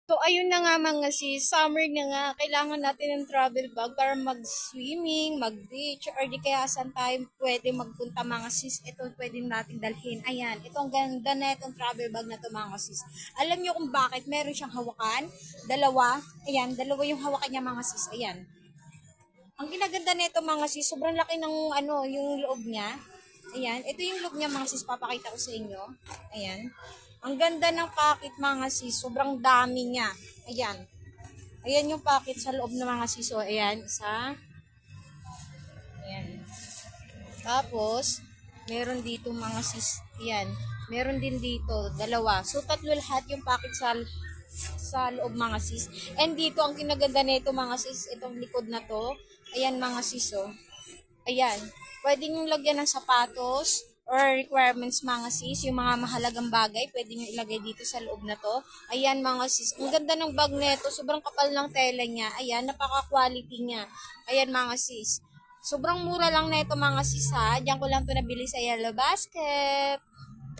So, ayun na nga mga sis, summer na nga, kailangan natin ng travel bag para mag-swimming, mag-beach, or di kaya saan tayo pwede magpunta mga sis. Ito pwede natin dalhin. Ayan, itong ganda na itong travel bag na to mga sis. Alam niyo kung bakit meron siyang hawakan? Dalawa. Ayan, dalawa yung hawakan niya mga sis. Ayan. Ang ginaganda nito mga sis, sobrang laki ng yung loob niya. Ayan, ito yung loob niya mga sis, papakita ko sa inyo. Ayan. Ang ganda ng packet mga sis, sobrang dami niya. Ayan. Ayan yung packet sa loob ng mga sis. O, ayan, isa. Ayan. Tapos, meron dito mga sis. Ayan. Meron din dito, dalawa. So, tatlo lahat yung packet sa loob mga sis. And dito, ang kinaganda nito mga sis, itong likod na to. Ayan mga sis, oh. Ayan. Pwede nyo lagyan ng sapatos or requirements mga sis, yung mga mahalagang bagay, pwede nyo ilagay dito sa loob na to. Ayan mga sis, ang ganda ng bag nito, sobrang kapal ng tela niya. Ayan, napaka-quality niya. Ayan mga sis. Sobrang mura lang nito mga sis ha. Diyan ko lang to nabili sa Yellow Basket.